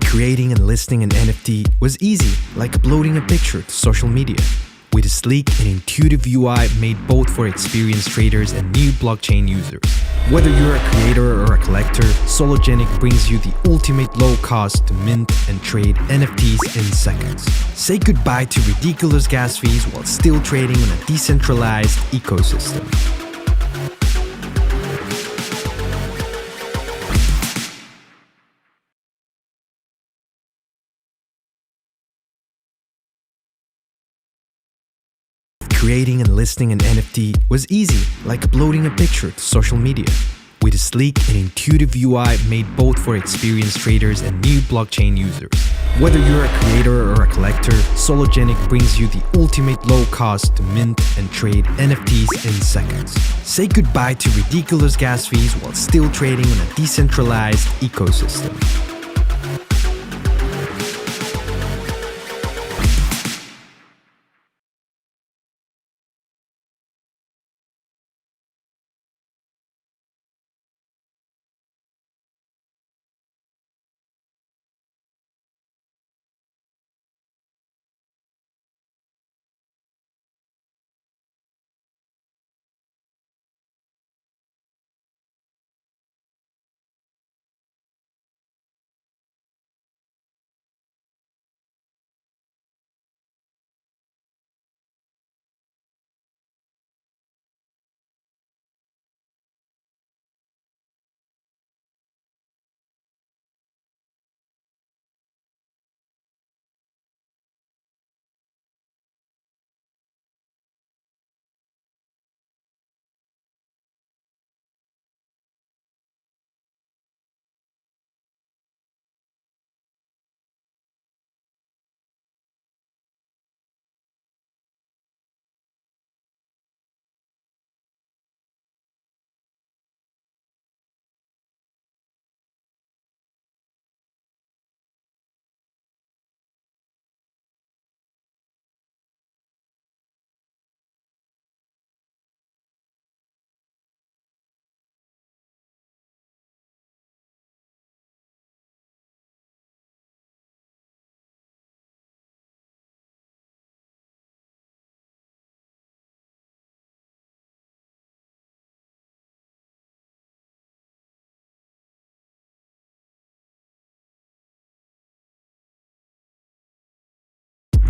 Creating and listing an NFT was easy, like uploading a picture to social media. With a sleek and intuitive UI made both for experienced traders and new blockchain users. Whether you're a creator or a collector, Sologenic brings you the ultimate low cost to mint and trade NFTs in seconds. Say goodbye to ridiculous gas fees while still trading on a decentralized ecosystem. Creating and listing an NFT was easy, like uploading a picture to social media. With a sleek and intuitive UI made both for experienced traders and new blockchain users. Whether you're a creator or a collector, Sologenic brings you the ultimate low cost to mint and trade NFTs in seconds. Say goodbye to ridiculous gas fees while still trading on a decentralized ecosystem.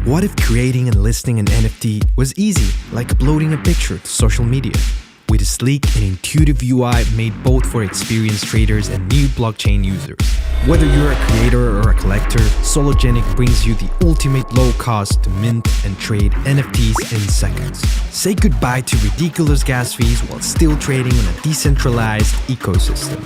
What if creating and listing an NFT was easy, like uploading a picture to social media? With a sleek and intuitive UI made both for experienced traders and new blockchain users. Whether you're a creator or a collector, Sologenic brings you the ultimate low cost to mint and trade NFTs in seconds. Say goodbye to ridiculous gas fees while still trading on a decentralized ecosystem.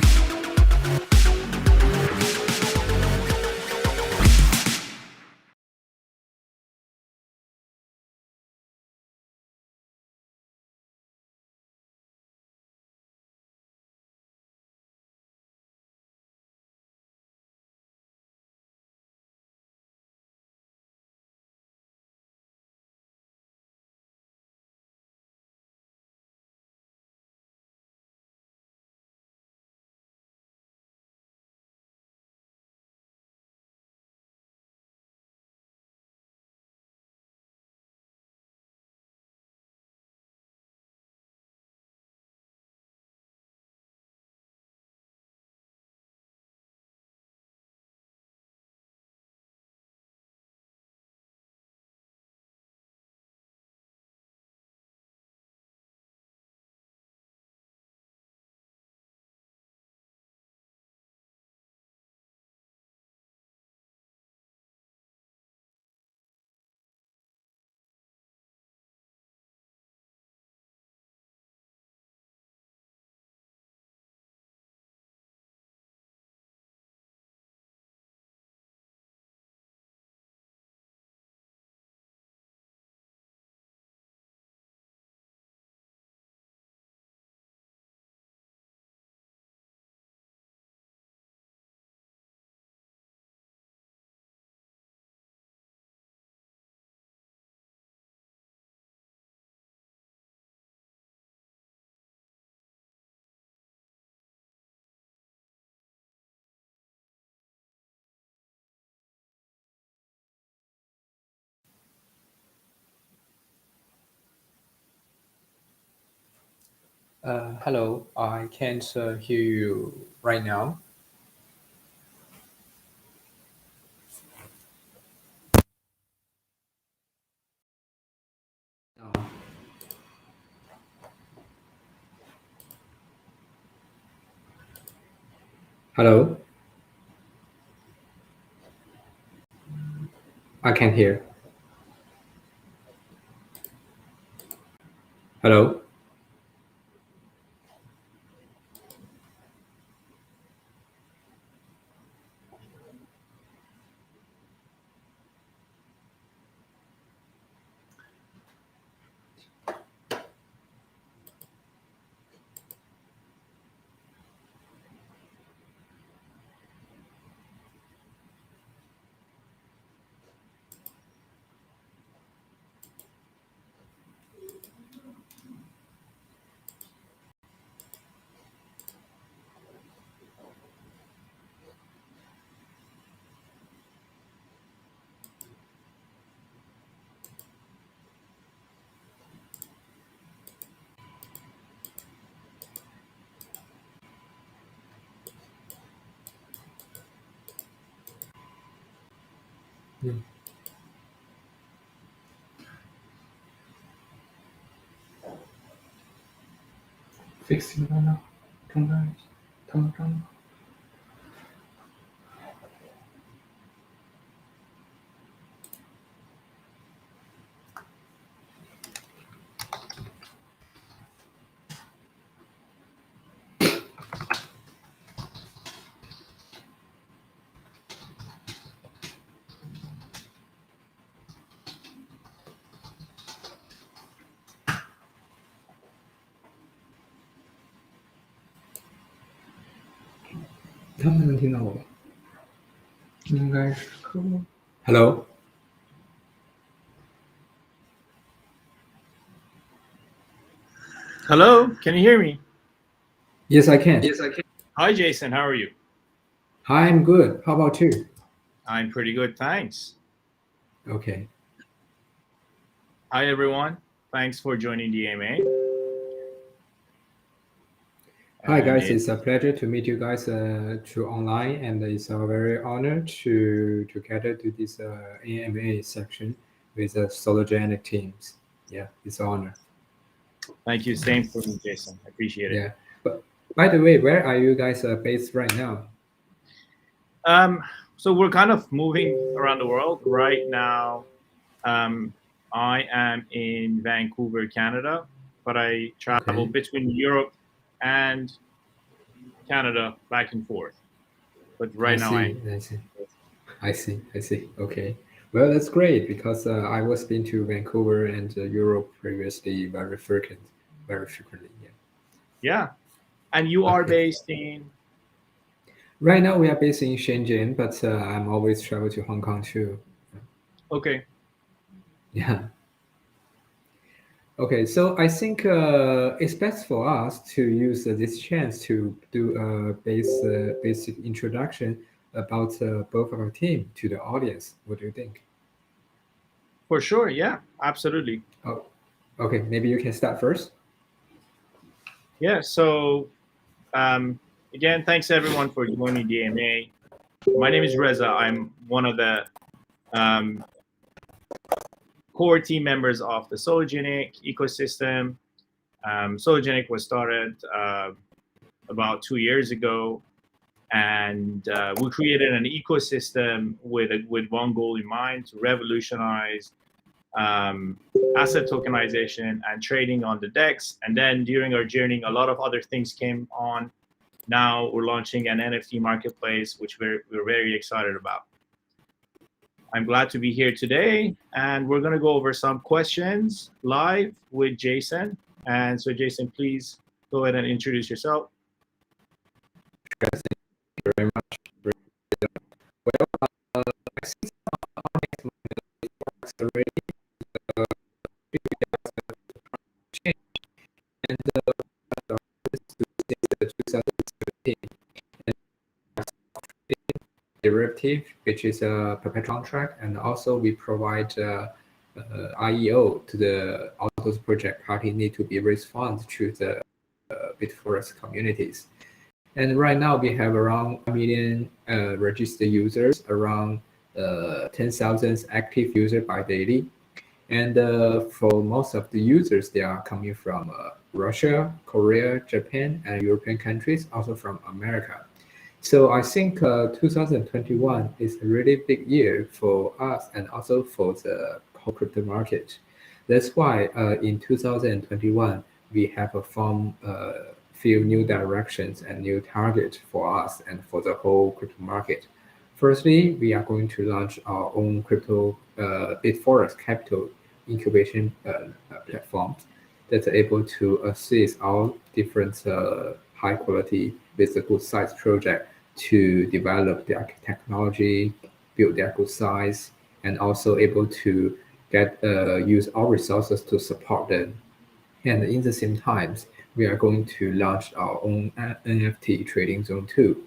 Hello, I can't hear you right now. Hello, I can't hear. Hello. 60分の考えたまたま。他们能听到我吧？应该是可以。Hello. Hello, can you hear me? Yes, I can. Hi, Jason. How are you? Hi, I'm good. How about you? I'm pretty good, thanks. Okay. Hi, everyone. Thanks for joining the AMA. Hi, guys. It's a pleasure to meet you guys through online, and it's a very honor to gather to this AMA section with the Sologenic teams. Yeah, it's an honor. Thank you. Same for me, Jason. I appreciate it. Yeah. But by the way, where are you guys based right now? So we're kind of moving around the world right now. I am in Vancouver, Canada, but I travel between Europe and Canada back and forth. But right now, I see. Okay. Well, that's great because I was been to Vancouver and Europe previously very frequently. Yeah. Yeah. And you are based in? Right now, we are based in Shenzhen, but I'm always travel to Hong Kong too. Okay. Yeah. Okay, so I think it's best for us to use this chance to do a basic introduction about both of our team to the audience. What do you think? For sure, yeah, absolutely. Oh, okay, maybe you can start first. Yeah, so again, thanks everyone for joining the AMA. My name is Reza. I'm one of the core team members of the Sologenic ecosystem. Sologenic was started about 2 years ago, and we created an ecosystem with one goal in mind: to revolutionize asset tokenization and trading on the DEX. And then during our journey, a lot of other things came on. Now we're launching an NFT marketplace, which we're very excited about. I'm glad to be here today, and we're going to go over some questions live with Jason. And so, Jason, please go ahead and introduce yourself. Thank you very much. Well, I see already change, and this is 2017 derivative, which is a perpetual contract, and also we provide IEO to the all those project party need to be raise funds to the BitForex communities. And right now we have around 1 million registered users, around 10,000 active users by daily. And for most of the users, they are coming from Russia, Korea, Japan, and European countries, also from America. So I think 2021 is a really big year for us and also for the whole crypto market. That's why in 2021, we have formed a few new directions and new targets for us and for the whole crypto market. Firstly, we are going to launch our own crypto BitForex capital incubation platform that's able to assist all different high quality with a good size project to develop their technology, build their good size, and also able to get use our resources to support them. And in the same times, we are going to launch our own NFT trading zone too,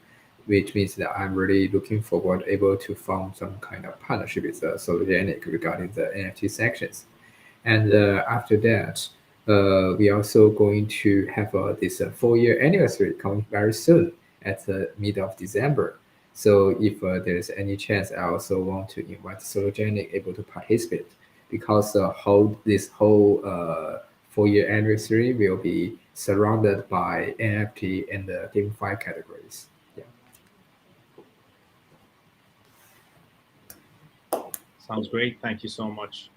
which means that I'm really looking forward able to form some kind of partnership with Sologenic regarding the NFT sections. And after that, we also going to have this 4-year anniversary coming very soon at the mid of December. So if there's any chance, I also want to invite Sologenic able to participate because this whole 4-year anniversary will be surrounded by NFT and the GameFi categories. Yeah. Sounds great. Thank you so much.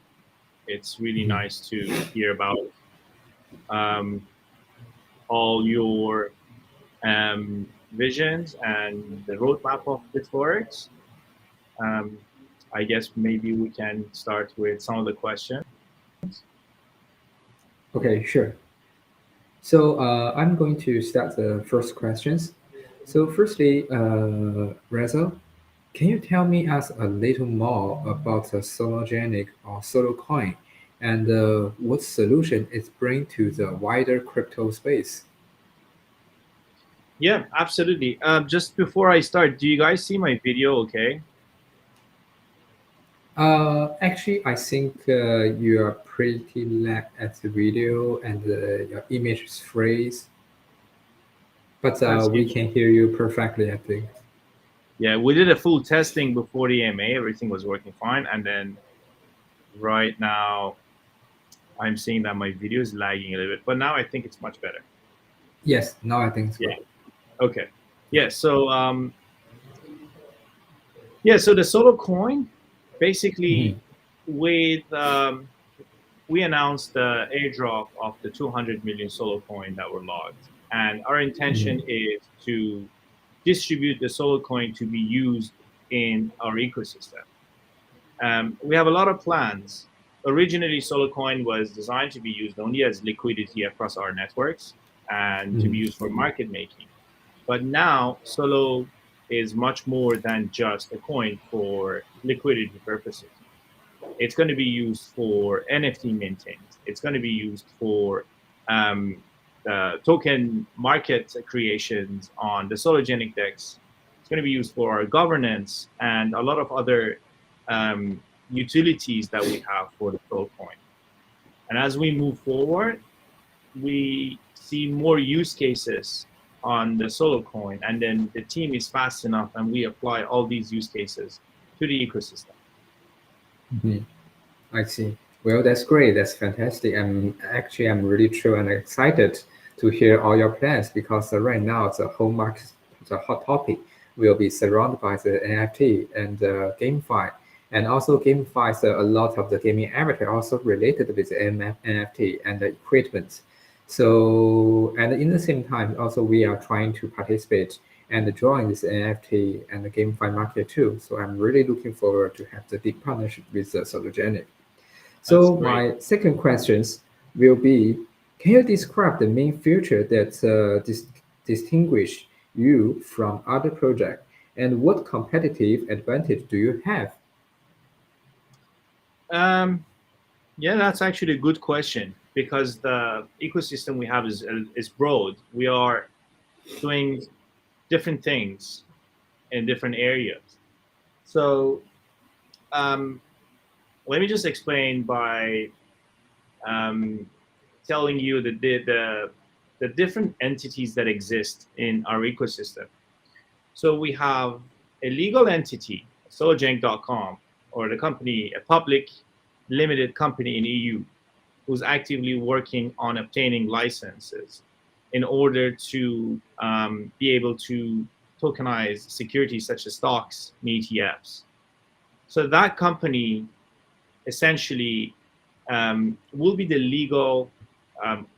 It's really nice to hear about all your visions and the roadmap of BitForex. I guess maybe we can start with some of the questions. Okay, sure. So I'm going to start the first questions. So firstly, Reza, can you tell me us a little more about the Sologenic or Solocoin and what solution it brings to the wider crypto space? Yeah, absolutely. Just before I start, do you guys see my video okay? Actually, I think you are pretty lag at the video and your image is freeze, but we can hear you perfectly, I think. Yeah, we did a full testing before the AMA. Everything was working fine. And then right now, I'm seeing that my video is lagging a little bit. But now I think it's much better. Yes, now I think it's Yeah. good. Okay. Yeah, so so the Solo coin, basically with we announced the airdrop of the 200 million Solo coin that were logged. And our intention is to distribute the Solo coin to be used in our ecosystem. We have a lot of plans. Originally, Solocoin was designed to be used only as liquidity across our networks and to be used for market making. But now, Solo is much more than just a coin for liquidity purposes. It's going to be used for NFT minting. It's going to be used for token market creations on the Sologenic DEX. It's going to be used for our governance and a lot of other utilities that we have for the Solo coin. And as we move forward, we see more use cases on the Solo coin, and then the team is fast enough and we apply all these use cases to the ecosystem. I see. Well, that's great. That's fantastic. I'm really true and excited to hear all your plans because right now the whole market, the hot topic will be surrounded by the NFT and GameFi. And also GameFi, a lot of the gaming avatar also related with the NFT and the equipment. So, and in the same time, also we are trying to participate and join this NFT and the GameFi market too. So I'm really looking forward to have the deep partnership with Sologenic. So my second questions will be, can you describe the main feature that distinguish you from other projects, and what competitive advantage do you have? Yeah, that's actually a good question because the ecosystem we have is broad. We are doing different things in different areas. So let me just explain by telling you the different entities that exist in our ecosystem. So we have a legal entity, Sologenic.com, or the company, a public limited company in EU, who's actively working on obtaining licenses in order to be able to tokenize securities such as stocks and ETFs. So that company essentially will be the legal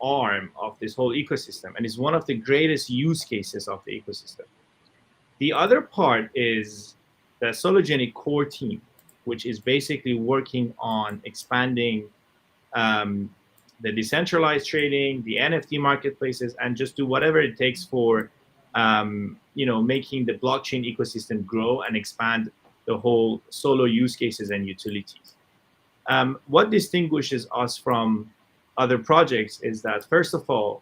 arm of this whole ecosystem, and is one of the greatest use cases of the ecosystem. The other part is the Sologenic core team, which is basically working on expanding the decentralized trading, the NFT marketplaces, and just do whatever it takes for making the blockchain ecosystem grow and expand the whole Solo use cases and utilities. What distinguishes us from other projects is that, first of all,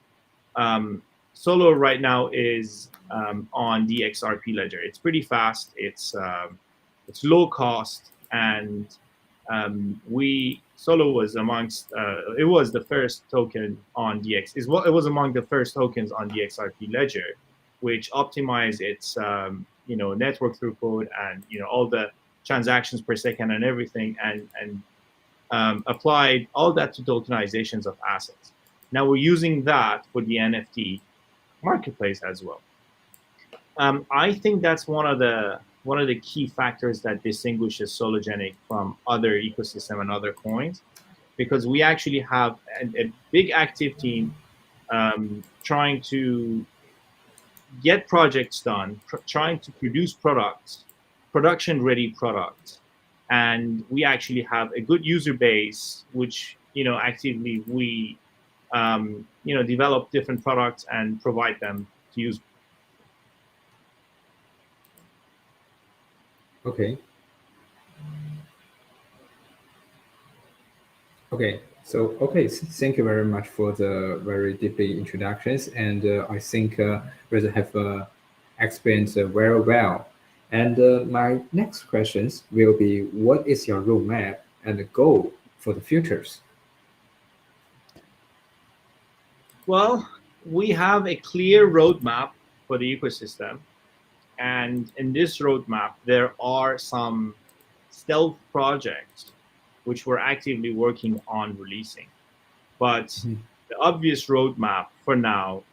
Solo right now is on the XRP Ledger. It's pretty fast. It's low cost, and Solo was amongst. It was the first token on DX. It was among the first tokens on the XRP Ledger, which optimized its network throughput and all the transactions per second and everything, and applied all that to tokenizations of assets. Now we're using that for the NFT marketplace as well. I think that's one of the key factors that distinguishes Sologenic from other ecosystem and other coins, because we actually have a big active team trying to get projects done, trying to produce products, production-ready products, and we actually have a good user base, which actively we develop different products and provide them to use. Okay. Thank you very much for the very deeply introductions, and I think Reza have explained very well. And my next questions will be, what is your roadmap and the goal for the futures? Well, we have a clear roadmap for the ecosystem. And in this roadmap, there are some stealth projects which we're actively working on releasing. But the obvious roadmap for now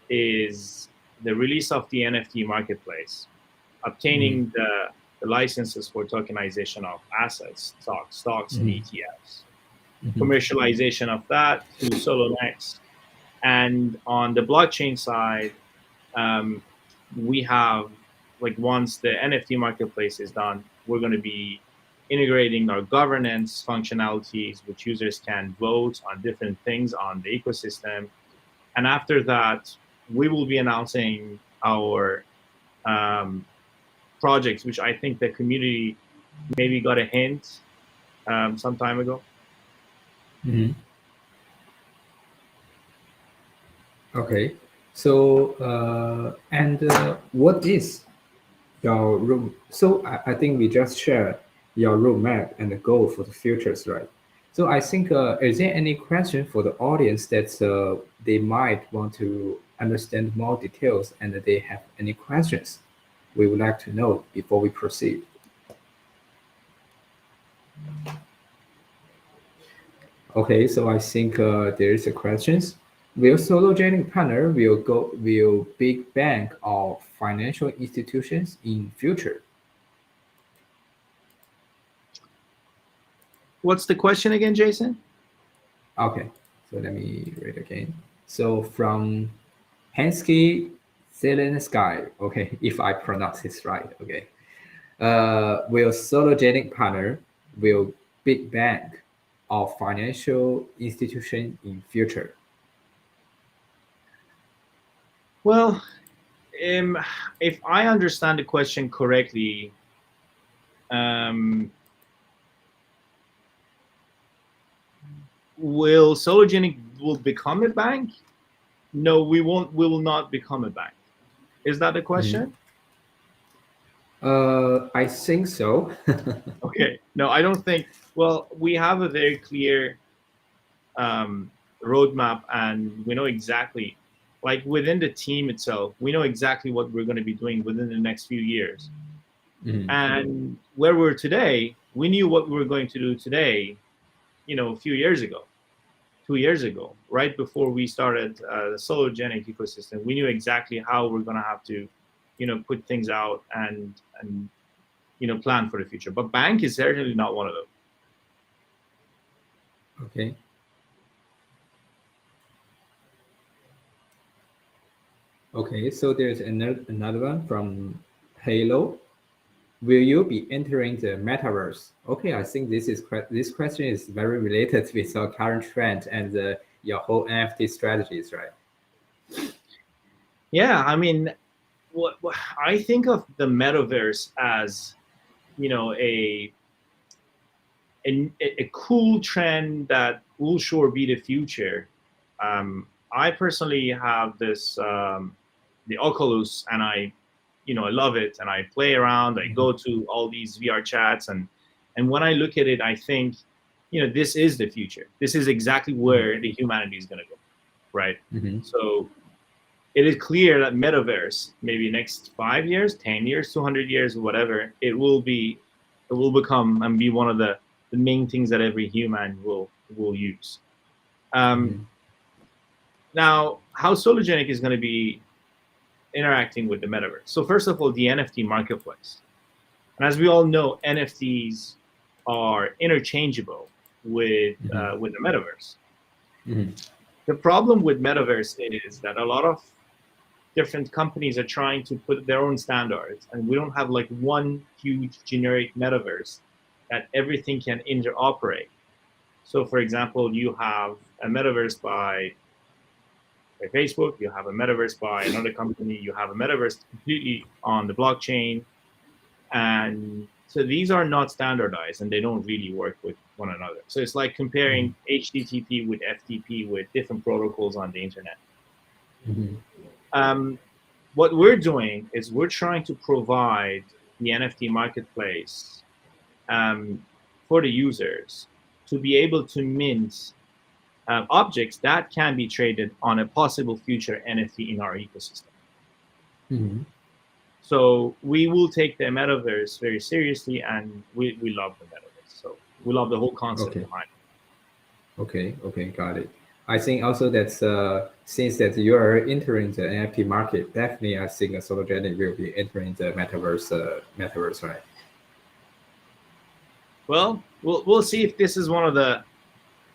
is the release of the NFT marketplace, obtaining the licenses for tokenization of assets, stocks and ETFs, commercialization of that through Solonex. And on the blockchain side, we have, once the NFT marketplace is done, we're going to be integrating our governance functionalities, which users can vote on different things on the ecosystem. And after that, we will be announcing our projects, which I think the community maybe got a hint some time ago. Okay, so what is your room? So I think we just shared your roadmap and the goal for the futures, right? So I think, is there any question for the audience that they might want to understand more details, and that they have any questions we would like to know before we proceed? Okay, so I think there is a questions. Will Sologenic partner will big bank or financial institutions in future? What's the question again, Jason? Okay, so let me read again. So from Hensky Zelensky, okay, if I pronounce this right, okay. Will Sologenic partner will big bank or financial institution in future? Well, if I understand the question correctly, will Sologenic will become a bank? No, we won't. We will not become a bank. Is that the question? I think so. Okay. No, I don't think. Well, we have a very clear roadmap, and we know exactly like within the team itself, we know exactly what we're going to be doing within the next few years. And where we're today, we knew what we were going to do today, a few years ago, 2 years ago, right before we started the Sologenic ecosystem. We knew exactly how we're going to have to, put things out and plan for the future. But bank is certainly not one of them. Okay. Okay, so there's another one from Halo. Will you be entering the metaverse? Okay, I think this question is very related with our current trend and your whole NFT strategies, right? Yeah, I mean, what I think of the metaverse as, a cool trend that will sure be the future. I personally have this the Oculus, and I love it, and I play around. I go to all these VR chats, and when I look at it, I think, this is the future. This is exactly where the humanity is going to go, right? So it is clear that metaverse, maybe next 5 years, 10 years, 200 years, whatever, it will become and be one of the main things that every human will use. Now, how Sologenic is going to be interacting with the metaverse. So first of all, the NFT marketplace. And as we all know, NFTs are interchangeable with the metaverse. The problem with metaverse is that a lot of different companies are trying to put their own standards, and we don't have like one huge generic metaverse that everything can interoperate. So for example, you have a metaverse by Facebook, you have a metaverse by another company, you have a metaverse completely on the blockchain. And so these are not standardized, and they don't really work with one another. So it's like comparing HTTP with FTP with different protocols on the internet. What we're doing is we're trying to provide the NFT marketplace for the users to be able to mint objects that can be traded on a possible future NFT in our ecosystem. So we will take the metaverse very seriously, and we love the metaverse. So we love the whole concept behind it. Okay, got it. I think also that since that you are entering the NFT market, definitely I think Sologenic will be entering the metaverse, right? Well, we'll see if this is one of the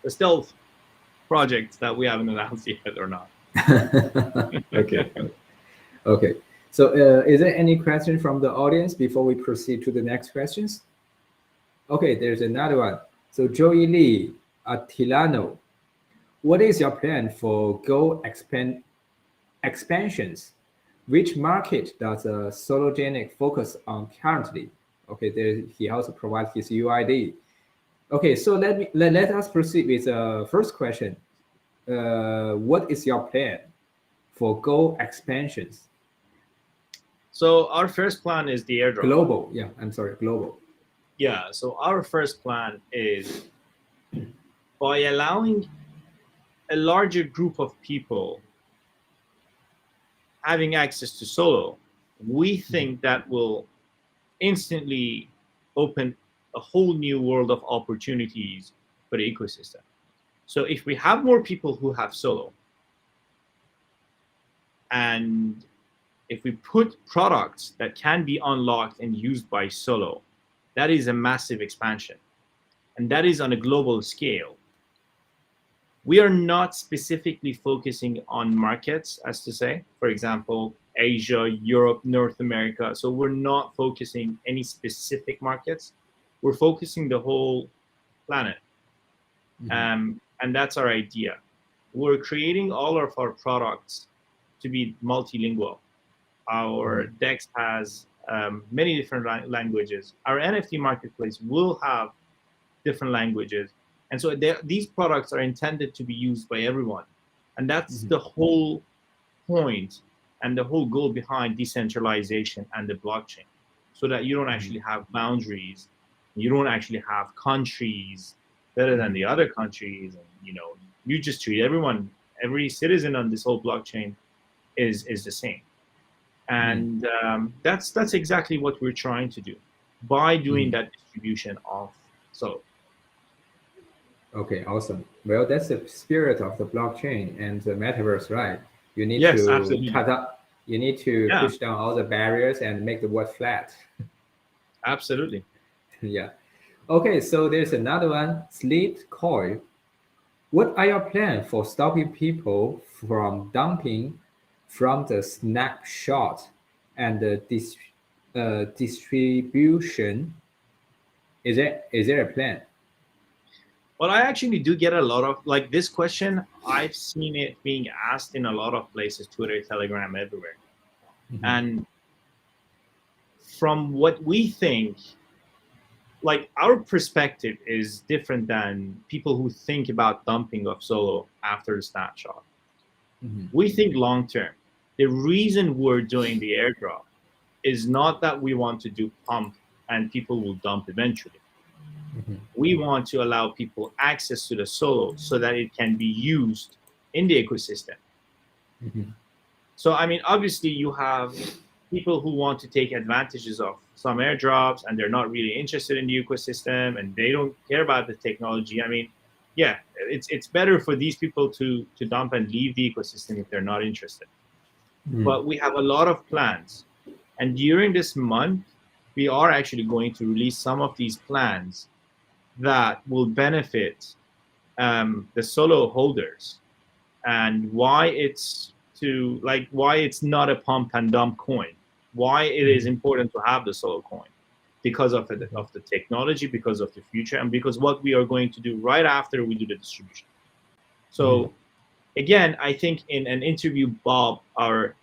stealth projects that we haven't announced yet or not. Okay. So is there any question from the audience before we proceed to the next questions? Okay, there's another one. So Joey Lee Tilano, what is your plan for Go expansions? Which market does Sologenic focus on currently? Okay, there he also provides his UID. Okay, so let us proceed with the first question. What is your plan for Go expansions? So our first plan is the airdrop. Global, yeah, I'm sorry, global. Yeah, so our first plan is by allowing a larger group of people having access to Solo, we think that will instantly open a whole new world of opportunities for the ecosystem. So if we have more people who have Solo, and if we put products that can be unlocked and used by Solo, that is a massive expansion. And that is on a global scale. We are not specifically focusing on markets, as to say, for example, Asia, Europe, North America. So we're not focusing any specific markets. We're focusing the whole planet. And that's our idea. We're creating all of our products to be multilingual. Our DEX has many different languages. Our NFT marketplace will have different languages. And so these products are intended to be used by everyone. And that's the whole point and the whole goal behind decentralization and the blockchain, so that you don't actually have boundaries. You don't actually have countries better than the other countries. And, you just treat everyone, every citizen on this whole blockchain is the same. And that's exactly what we're trying to do by doing that distribution of Solo. Okay, awesome. Well, that's the spirit of the blockchain and the metaverse, right? You need Yes, to absolutely. cut up, you need to Yeah. push down all the barriers and make the world flat. Absolutely. Yeah. Okay, so there's another one, Slate Coil. What are your plans for stopping people from dumping from the snapshot and the distribution? Is there a plan? Well, I actually do get a lot of like this question. I've seen it being asked in a lot of places, Twitter, Telegram, everywhere. And from what we think, like our perspective is different than people who think about dumping of Solo after the snapshot. We think long term. The reason we're doing the airdrop is not that we want to do pump and people will dump eventually. We want to allow people access to the Solo so that it can be used in the ecosystem. So, I mean, obviously you have people who want to take advantages of some airdrops and they're not really interested in the ecosystem and they don't care about the technology. I mean, yeah, it's better for these people to dump and leave the ecosystem if they're not interested. But we have a lot of plans. And during this month, we are actually going to release some of these plans that will benefit the Solo holders, and why it's not a pump and dump coin, why it is important to have the Solo coin, because of the technology, because of the future, and because what we are going to do right after we do the distribution. So again, I think in an interview, Bob, our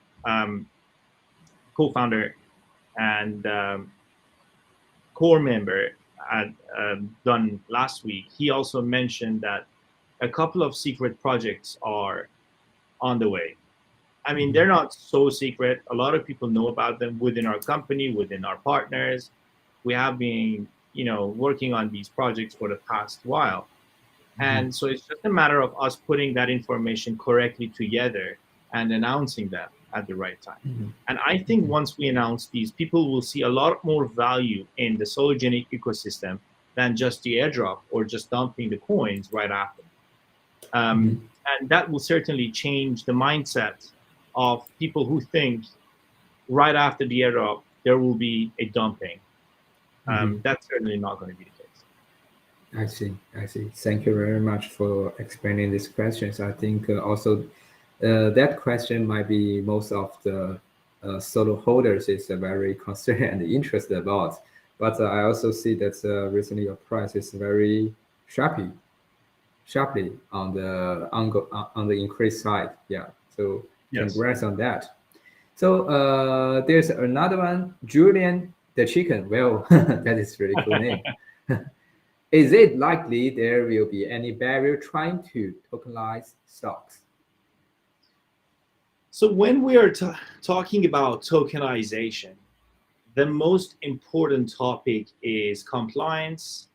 co-founder and core member, had done last week, he also mentioned that a couple of secret projects are on the way. I mean, they're not so secret. A lot of people know about them within our company, within our partners. We have been, working on these projects for the past while. And so it's just a matter of us putting that information correctly together and announcing them at the right time. And I think once we announce these, people will see a lot more value in the Sologenic ecosystem than just the airdrop or just dumping the coins right after. And that will certainly change the mindset of people who think right after the airdrop there will be a dumping. That's certainly not going to be the case. I see. Thank you very much for explaining these questions. I think also that question might be most of the Solo holders is very concerned and interested about. But I also see that recently your price is very sharply on the increased side. Yeah. So congrats on that. So there's another one, Julian the Chicken. Well, that is really cool name. Is it likely there will be any barrier trying to tokenize stocks? So when we are talking about tokenization, the most important topic is compliance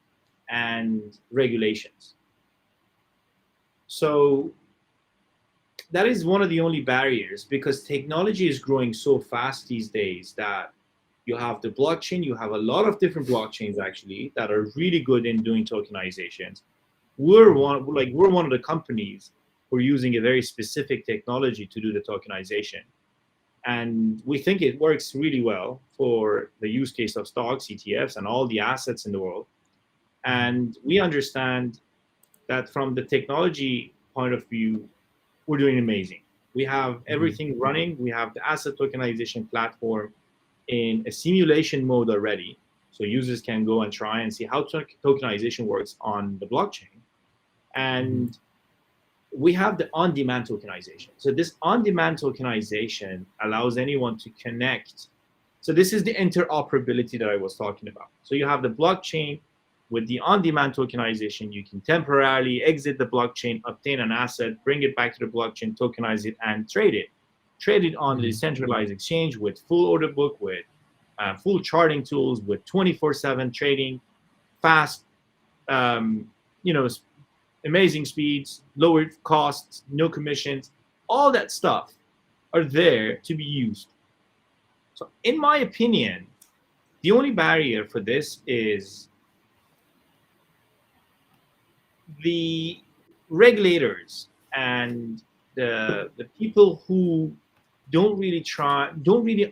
and regulations. So that is one of the only barriers, because technology is growing so fast these days that you have the blockchain, you have a lot of different blockchains actually that are really good in doing tokenizations. We're one of the companies who are using a very specific technology to do the tokenization. And we think it works really well for the use case of stocks, ETFs, and all the assets in the world. And we understand that from the technology point of view, we're doing amazing. We have everything running. We have the asset tokenization platform in a simulation mode already. So users can go and try and see how tokenization works on the blockchain. And we have the on-demand tokenization. So this on-demand tokenization allows anyone to connect. So this is the interoperability that I was talking about. So you have the blockchain. With the on-demand tokenization, you can temporarily exit the blockchain, obtain an asset, bring it back to the blockchain, tokenize it, and trade it. Trade it on the decentralized exchange with full order book, with full charting tools, with 24/7 trading, fast, amazing speeds, lowered costs, no commissions, all that stuff are there to be used. So in my opinion, the only barrier for this is the regulators and the people who don't really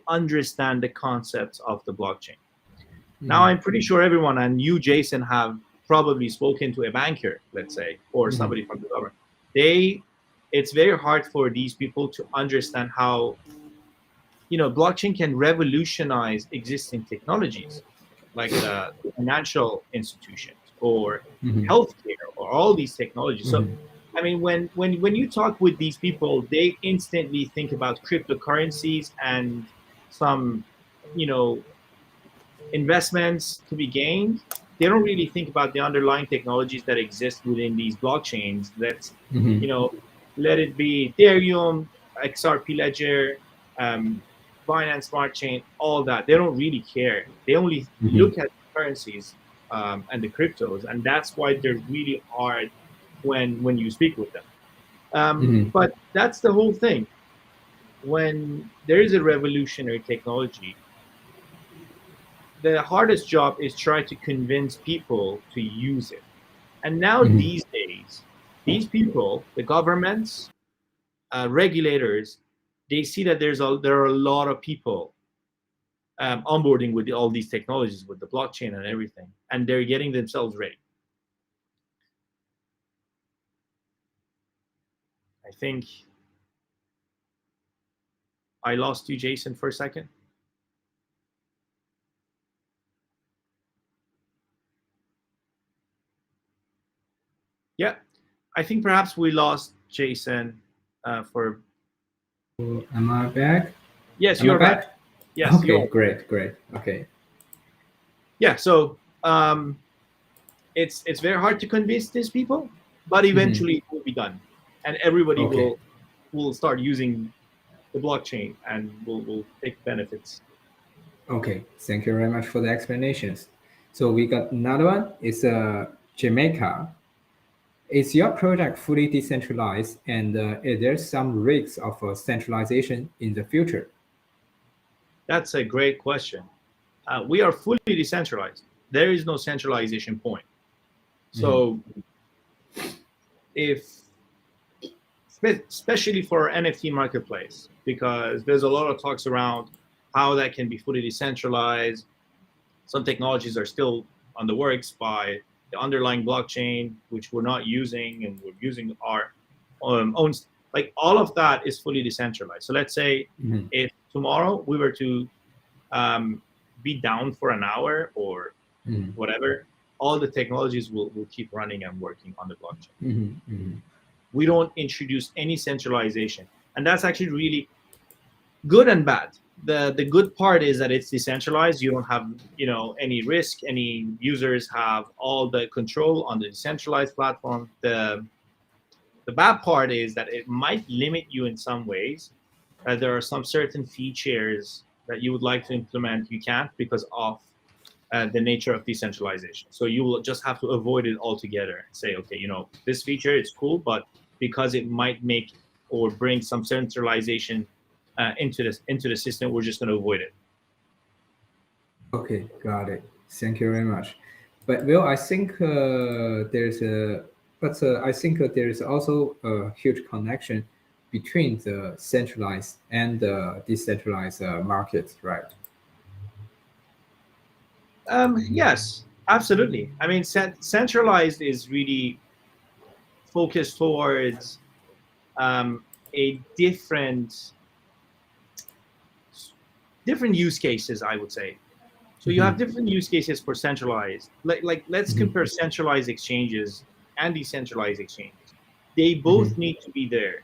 understand the concepts of the blockchain. Now, I'm pretty sure everyone, and you, Jason, have probably spoken to a banker, let's say, or somebody from the government. It's very hard for these people to understand how, blockchain can revolutionize existing technologies, like financial institutions or healthcare or all these technologies. So, I mean, when you talk with these people, they instantly think about cryptocurrencies and some, investments to be gained. They don't really think about the underlying technologies that exist within these blockchains. That's, let it be Ethereum, XRP Ledger, Binance Smart Chain, all that. They don't really care. They only look at currencies and the cryptos, and that's why they're really hard when you speak with them. But that's the whole thing. When there is a revolutionary technology, the hardest job is try to convince people to use it. And now these days, these people, the governments, regulators, they see that there are a lot of people onboarding with all these technologies, with the blockchain and everything, and they're getting themselves ready. I think I lost you, Jason, for a second. Yeah, I think perhaps we lost Jason for. Am I back? Yes, you're back. Yes. Okay, great. Okay. Yeah, so it's very hard to convince these people, but eventually it will be done, and everybody will start using the blockchain and will take benefits. Okay, thank you very much for the explanations. So we got another one. It's Jamaica. Is your project fully decentralized, and is there some risks of centralization in the future? That's a great question. We are fully decentralized. There is no centralization point. So especially for NFT marketplace, because there's a lot of talks around how that can be fully decentralized. Some technologies are still on the works by the underlying blockchain, which we're not using, and we're using our own. Like, all of that is fully decentralized. So let's say if tomorrow we were to be down for an hour or whatever, all the technologies will keep running and working on the blockchain. We don't introduce any centralization, and that's actually really good and bad. The good part is that it's decentralized. You don't have any risk. Any users have all the control on the decentralized platform. The bad part is that it might limit you in some ways. There are some certain features that you would like to implement, you can't because of the nature of decentralization. So you will just have to avoid it altogether and say, okay, this feature is cool, but because it might make or bring some centralization into the system, we're just going to avoid it. Okay, got it. Thank you very much. But well, I think I think there is also a huge connection between the centralized and the decentralized markets, right? Yes, absolutely. I mean, centralized is really focused towards a different use cases, I would say. So you have different use cases for centralized. Like let's compare centralized exchanges and decentralized exchanges. They both need to be there,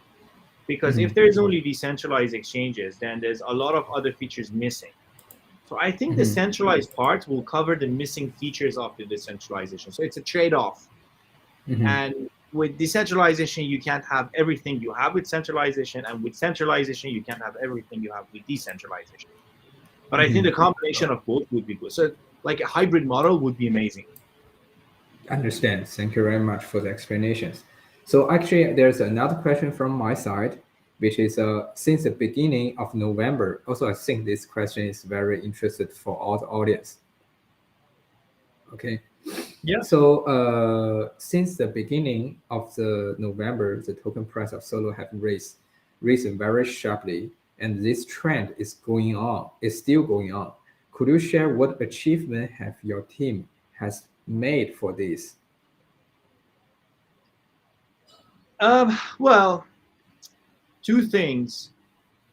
because if there's only decentralized exchanges, then there's a lot of other features missing. So I think the centralized part will cover the missing features of the decentralization. So it's a trade-off. And with decentralization, you can't have everything you have with centralization, and with centralization, you can't have everything you have with decentralization. But I think the combination of both would be good. So like a hybrid model would be amazing. Understand. Thank you very much for the explanations. So actually, there's another question from my side. which is since the beginning of November. Also, I think this question is very interested for all the audience. Okay. Yeah. So since the beginning of the November, the token price of Solo have risen very sharply, and this trend is still going on. Could you share what achievement have your team has made for this? Well, two things.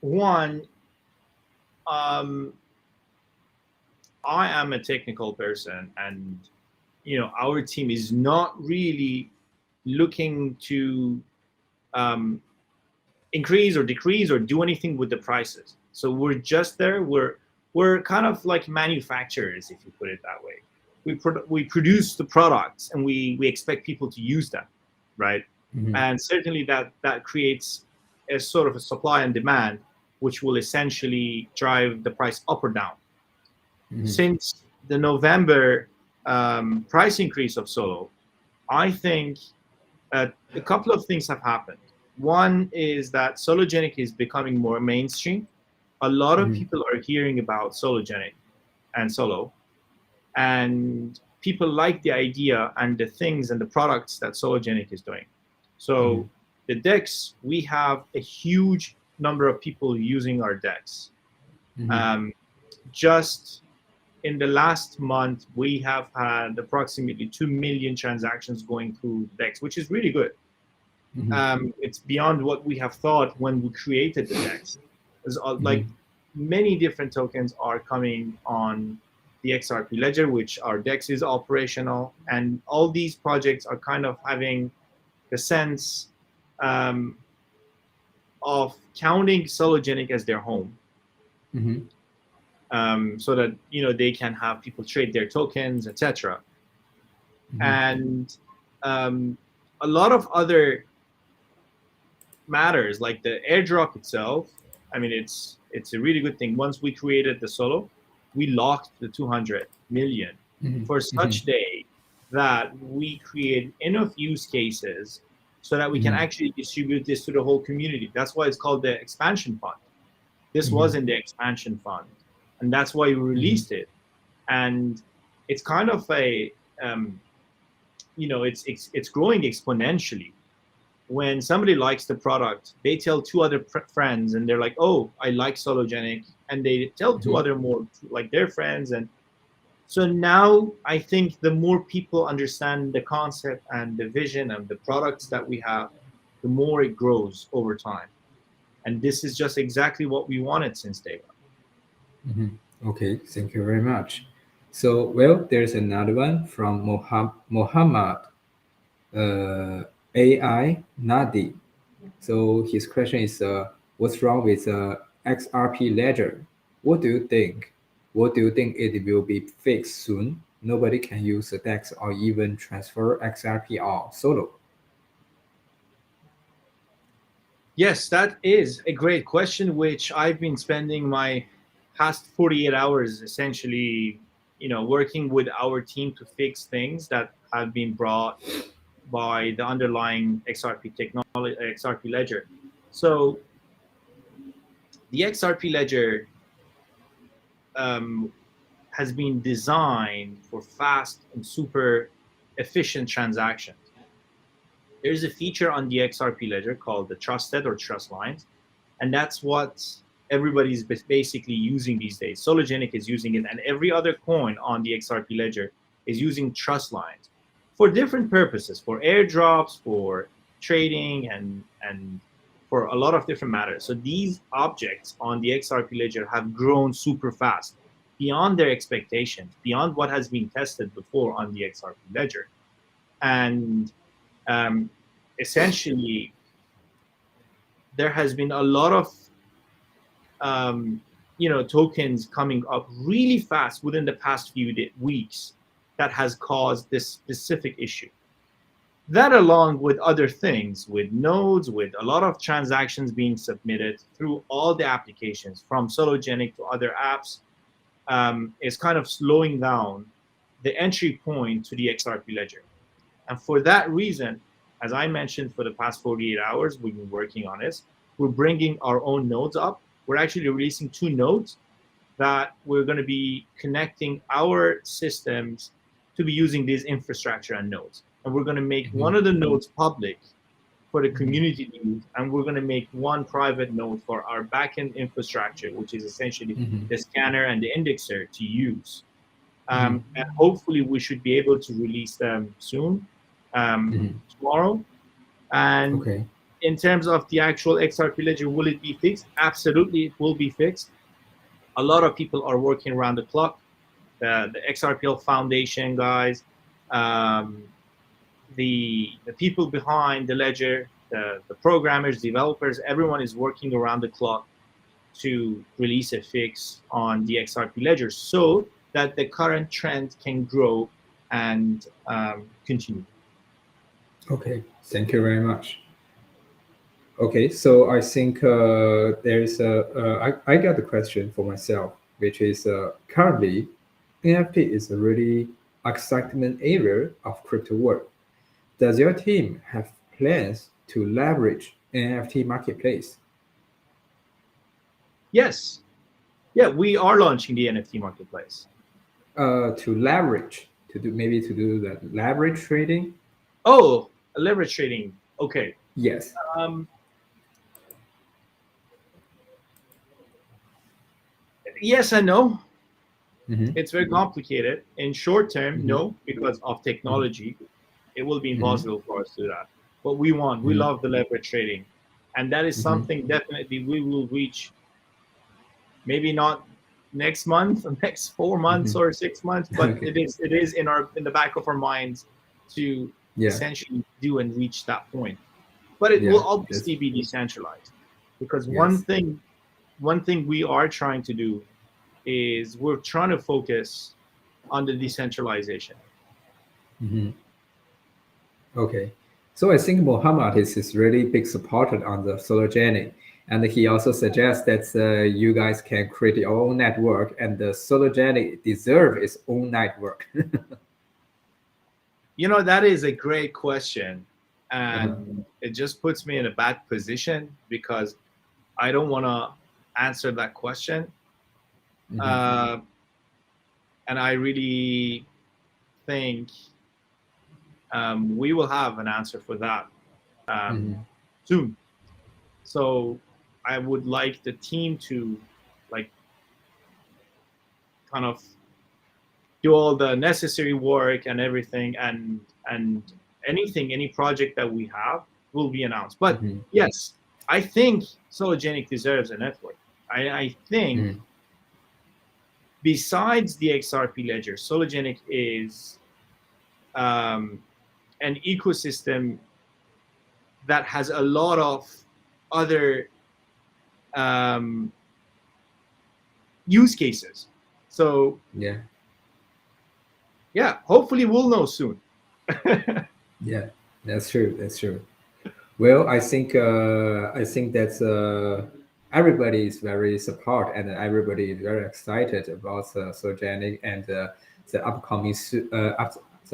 One, I am a technical person, and our team is not really looking to increase or decrease or do anything with the prices. So we're just there. We're kind of like manufacturers, if you put it that way. We produce the products, and we expect people to use them, right? Mhm. And certainly that creates a sort of a supply and demand, which will essentially drive the price up or down. Mhm. Since the November price increase of Solo, I think a couple of things have happened. One is that Sologenic is becoming more mainstream. A lot of Mhm. people are hearing about Sologenic and Solo, and people like the idea and the things and the products that Sologenic is doing. So the DEX, we have a huge number of people using our DEX. Mhm. Just in the last month, we have had approximately 2 million transactions going through DEX, which is really good. Mhm. It's beyond what we have thought when we created the DEX. Like many different tokens are coming on the XRP Ledger, which our DEX is operational, and all these projects are kind of having the sense of counting Sologenic as their home, Mhm. so that they can have people trade their tokens, etc. Mhm. And a lot of other matters, like the airdrop itself. I mean, it's a really good thing. Once we created the Solo, we locked the 200 million Mhm. for Mhm. such day that we create enough use cases so that we can Mhm. actually distribute this to the whole community. That's why it's called the expansion fund. This was Mhm. in the expansion fund, and that's why we released it. And it's kind of a it's growing exponentially. When somebody likes the product, they tell two other friends, and they're like, "Oh, I like Sologenic," and they tell two Mhm. other more like their friends. And so now I think the more people understand the concept and the vision of the products that we have, the more it grows over time. And this is just exactly what we wanted since day one. Mhm. Okay, thank you very much. So, well, there's another one from Mohammed AI Nadi. So his question is, what's wrong with XRP Ledger? What do you think? What do you think it will be fixed soon? Nobody can use the DEX or even transfer XRP or Solo. Yes, that is a great question, which I've been spending my past 48 hours essentially, working with our team to fix things that have been brought by the underlying XRP technology, XRP Ledger. So the XRP Ledger um, has been designed for fast and super efficient transactions. There's a feature on the XRP Ledger called the trusted or trust lines, and that's what everybody's basically using these days. Sologenic is using it, and every other coin on the XRP Ledger is using trust lines for different purposes, for airdrops, for trading, and for a lot of different matters. So these objects on the XRP Ledger have grown super fast, beyond their expectations, beyond what has been tested before on the XRP Ledger. And um, essentially, there has been a lot of tokens coming up really fast within the past few weeks that has caused this specific issue. That, along with other things, with nodes, with a lot of transactions being submitted through all the applications from Sologenic to other apps, is kind of slowing down the entry point to the XRP Ledger. And for that reason, as I mentioned, for the past 48 hours, we've been working on this. we're bringing our own nodes up. We're actually releasing 2 nodes that we're going to be connecting our systems to be using this infrastructure and nodes. And we're going to make one of the nodes public for the community to use, and we're going to make one private node for our backend infrastructure, which is essentially the scanner and the indexer to use. And hopefully we should be able to release them soon, tomorrow. And in terms of the actual XRP Ledger, will it be fixed? Absolutely, it will be fixed. A lot of people are working around the clock. The XRPL Foundation guys, the people behind the ledger, the programmers, developers, everyone is working around the clock to release a fix on the XRP Ledger so that the current trend can grow and continue. Okay, thank you very much. Okay, so I think there's I got a question for myself, which is currently NFT is a really excitement area of crypto world. Does your team have plans to leverage NFT marketplace? Yes. Yeah, we are launching the NFT marketplace. To leverage, to do that leverage trading? Oh, leverage trading. Okay. Yes. Yes and no. It's very complicated. In short term, no, because of technology, it will be impossible for us to do that. But we love the leverage trading, and that is something definitely we will reach. Maybe not next month, next 4 months or 6 months, but it is in the back of our minds to essentially do and reach that point. But it will obviously be decentralized, because one thing we are trying to do is we're trying to focus on the decentralization. Okay, so I think Mohammed is really big supporter on the Sologenic, and he also suggests that you guys can create your own network, and the Sologenic deserve its own network. That is a great question, and it just puts me in a bad position because I don't want to answer that question. And I really think we will have an answer for that soon. So I would like the team to kind of do all the necessary work and everything, and any project that we have will be announced. But yes, I think Sologenic deserves a network. I think besides the XRP Ledger, Sologenic is an ecosystem that has a lot of other use cases. So hopefully we'll know soon. Yeah, that's true. Well, I think that's everybody is very support, and everybody is very excited about Sologenic and the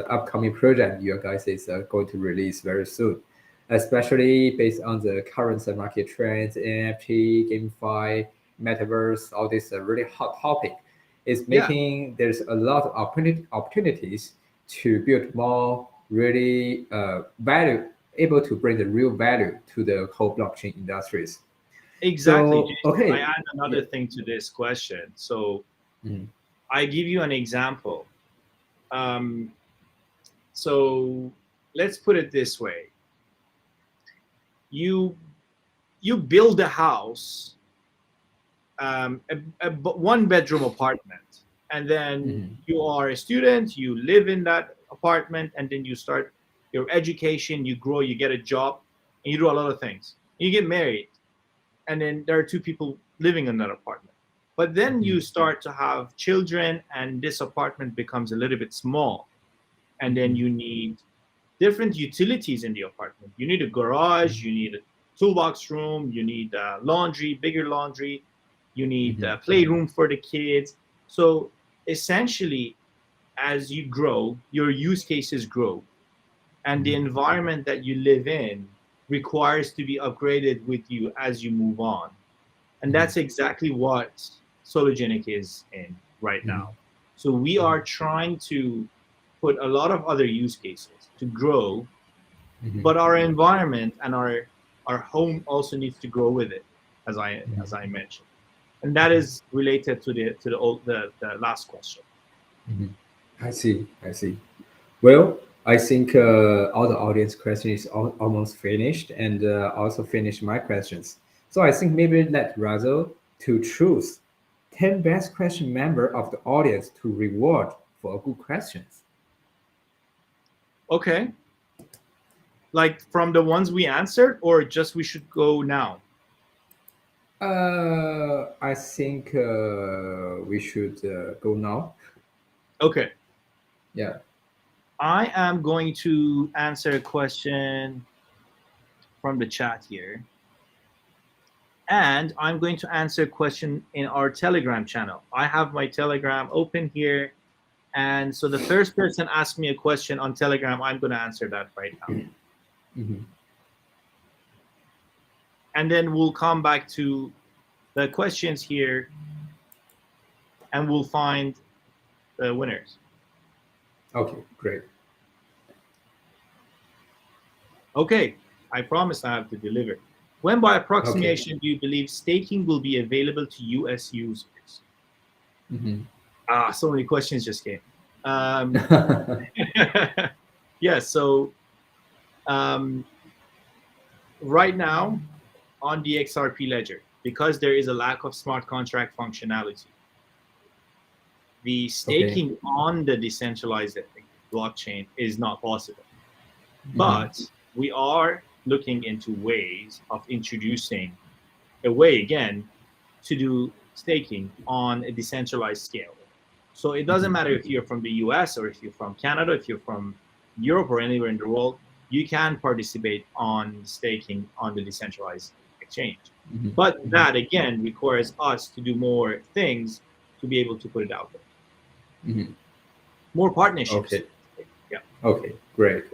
upcoming project you guys is going to release very soon, especially based on the current market trends, NFT, GameFi, Metaverse, all this really hot topic. It's making there's a lot of opportunities to build more really able to bring the real value to the whole blockchain industries. Exactly. So, okay. I add another thing to this question. So I give you an example. So let's put it this way. You build a house, a 1-bedroom apartment, and then you are a student, you live in that apartment, and then you start your education, you grow, you get a job, and you do a lot of things. You get married, and then there are 2 people living in that apartment. But then you start to have children, and this apartment becomes a little bit small. And then you need different utilities in the apartment. You need a garage, you need a toolbox room, you need laundry, bigger laundry, you need a playroom for the kids. So essentially, as you grow, your use cases grow, and the environment that you live in requires to be upgraded with you as you move on. And that's exactly what Sologenic is in right now. So we are trying to put a lot of other use cases to grow, but our environment and our home also needs to grow with it, as I mentioned. And that is related to the last question. I see. Well, I think all the audience questions is almost finished, and also finished my questions. So I think maybe let Reza to choose 10 best question member of the audience to reward for good questions. Okay. Like from the ones we answered, or just we should go now? I think we should go now. Okay. Yeah. I am going to answer a question from the chat here. And I'm going to answer a question in our Telegram channel. I have my Telegram open here. And so the first person asked me a question on Telegram, I'm going to answer that right now. And then we'll come back to the questions here and we'll find the winners. Okay, great. Okay, I promise I have to deliver. When by approximation do you believe staking will be available to US users? So many questions just came. Yeah, so right now on the XRP Ledger, because there is a lack of smart contract functionality, the staking on the decentralized blockchain is not possible. But we are looking into ways of introducing a way again to do staking on a decentralized scale. So it doesn't matter if you're from the US or if you're from Canada, if you're from Europe or anywhere in the world, you can participate on staking on the decentralized exchange. But that again requires us to do more things to be able to put it out there. More partnerships. Okay. Yeah. Okay, great.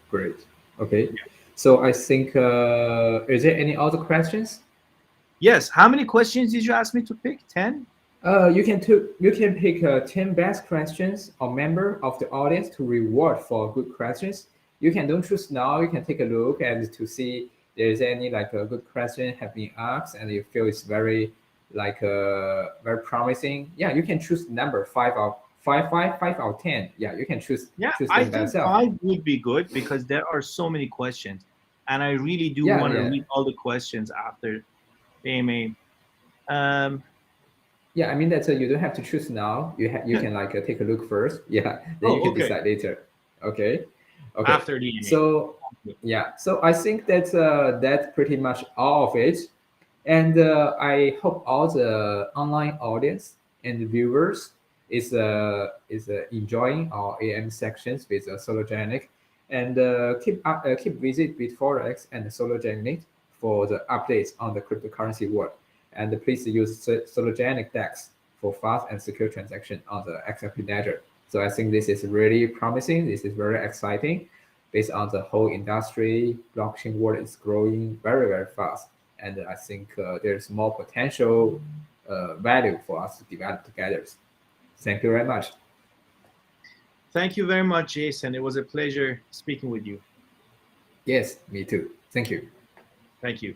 Okay. Yeah. So I think, is there any other questions? Yes. How many questions did you ask me to pick? 10? You can pick 10 best questions or member of the audience to reward for good questions. You can don't choose now. You can take a look and to see there's any like a good question have been asked and you feel it's very like very promising. Yeah, you can choose number 5 out of 10. Yeah, you can choose. Yeah, choose I them think yourself. 5 would be good because there are so many questions, and I really do want to read all the questions after AMA. Yeah, I mean that you don't have to choose now. You can like take a look first. Yeah, then you can decide later. Okay. After the AMA. So yeah, so I think that's pretty much all of it, and I hope all the online audience and viewers is enjoying our AM sections with Sologenic, and keep visit BitForex and Sologenic for the updates on the cryptocurrency world. And please use Sologenic DEX for fast and secure transaction on the XRP Ledger. So I think this is really promising. This is very exciting. Based on the whole industry, blockchain world is growing very, very fast. And I think there's more potential value for us to develop together. Thank you very much. Thank you very much, Jason. It was a pleasure speaking with you. Yes, me too. Thank you. Thank you.